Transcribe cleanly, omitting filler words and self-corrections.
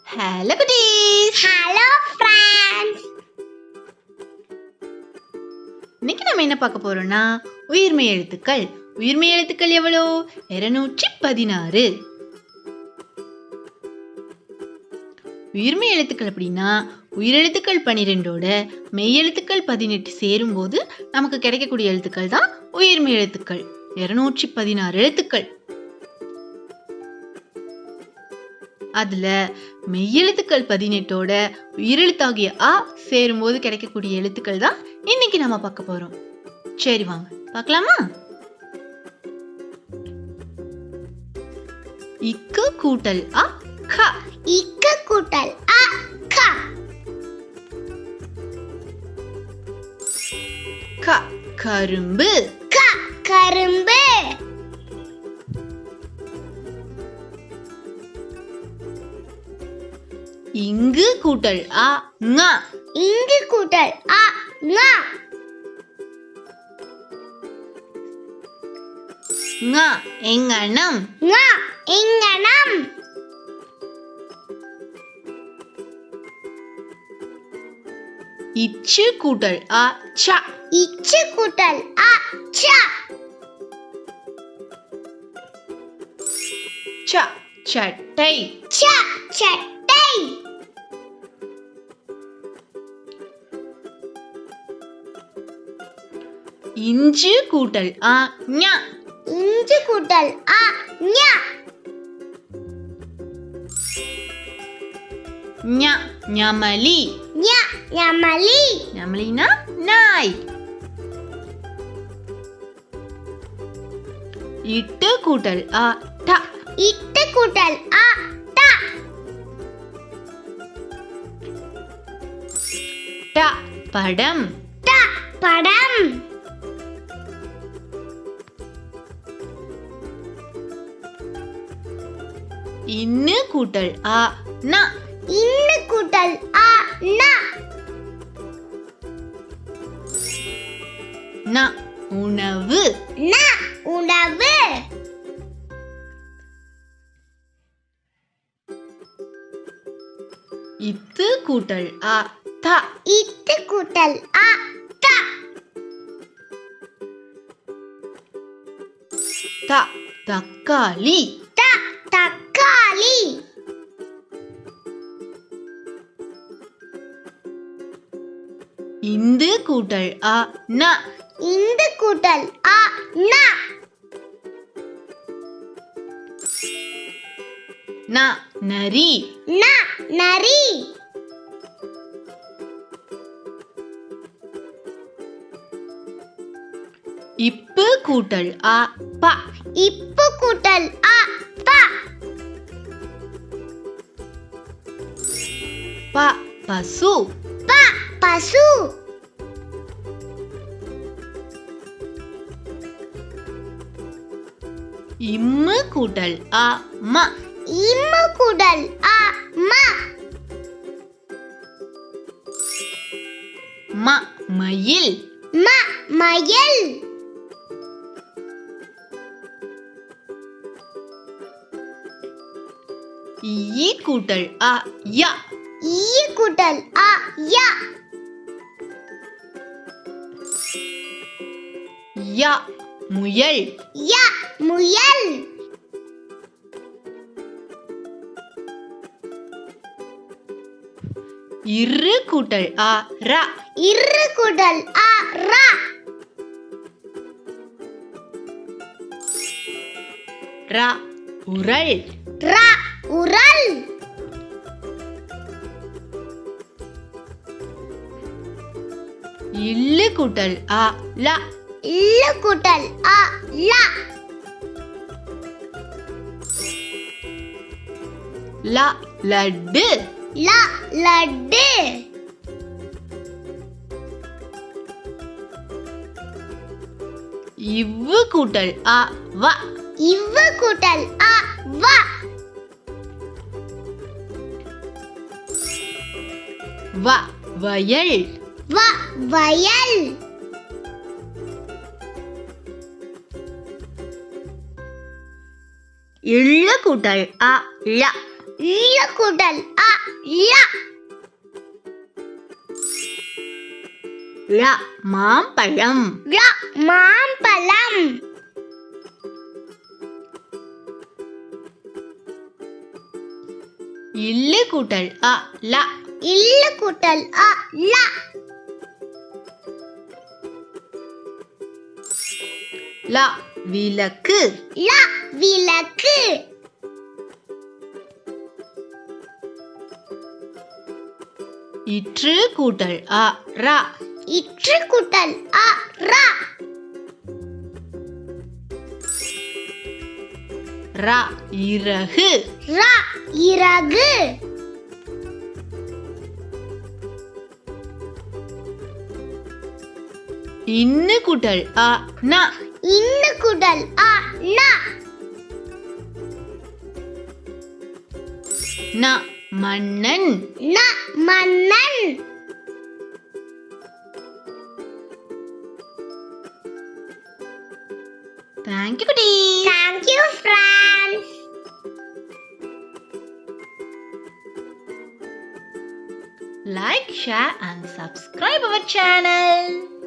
Hello குட்டீஸ். Hello friends. இன்னைக்கு நம்ம என்ன பார்க்க போறோம்னா உயிர்மெய் எழுத்துக்கள். உயிர்மெய் எழுத்துக்கள் எவ்வளோ? 216. உயிர்மெய் எழுத்துக்கள் அப்படின்னா உயிரெழுத்துக்கள் 12ஓட மெய் எழுத்துக்கள் 18 சேரும்போது நமக்கு கிடைக்கக்கூடிய எழுத்துக்கள் தான் உயிர்மெய் எழுத்துக்கள். 216 எழுத்துக்கள். அதுல மெய்யெழுத்துக்கள் 18ஓட உயிரெழுத்தாகிய அ சேரும்போது கிடைக்கக்கூடிய எழுத்துக்கள் தான் இன்னைக்கு நம்ம பார்க்க போறோம். சரி வாங்க பார்க்கலாமா? இக்கு கூட்டல் அ க. இக்கு கூட்டல் அ க. க கரும்பு. க கரும்பு. இங்கு கூட்டல் அ ங. இங்கு கூட்டல் அ ங. ங எங்கனம். ங எங்கனம். இச்சு கூட்டல் அ ச. இச்சு கூட்டல் அ ச. ச சட்டை. ச சட்டை. இஞ்சு கூட்டல் அ ஞ. இஞ்சு கூட்டல் அ ஞ. ஞ ஞமலி. ஞ ஞமலி. ஞமலினா நாய். இட்டு கூட்டல் அ ட. இட்டு கூட்டல் அ ட. ட படம். ட படம். இன்னு கூட்டல் அ ந. இன்னு கூட்டல் அ ந. ந உணவு. ந உணவு. இத்து கூட்டல் அ த. இத்து கூட்டல் அ த. த தக்காளி. த தக்காளி. இந்து கூட்டல் அ ந. இந்து கூட்டல் அ ந. ந நரி. ந நரி. இப்பு கூட்டல் அ ப. இப்பு கூட்டல் அ ப. ப பசு. ப பசு. இம்மு கூட்டல் அ ம. இம்மு கூட்டல் அ ம. ம மயில். ம மயில். ஈ கூட்டல் அ ய. ஈ கூட்டல் அ ய. ய முயல். ய முயல். இரு கூட்டல் அ ர. இரு கூட்டல் அ ர. ர உரல். ர உரல். இல்லு கூட்டல் அ ல. இல்லு கூட்டல் அ ல. ல லட்டு. ல லட்டு. இவ்வு கூட்டல் அ வ. இவ்வு கூட்டல் அ வ. வ வயல். வ வயல். எள்ளு கூட்டல் அ ல. ல கூட்டல் அ ல ல மாம்பழம். ல மாம்பழம். இல்லு கூட்டல் அ ல இல்ல கூட்டல் அ ல ல விளக்கு. ல விளக்கு. இற்று கூட்டல் அ ர இற்று கூட்டல் அ ர ர இறகு. ர இறகு. இன்னு கூட்டல் அ ந இன்னு கூட்டல் அ ந ந மன்னன். ந மன்னன். Thank you, குட்டி. Thank you, friends. Like, share and subscribe our channel.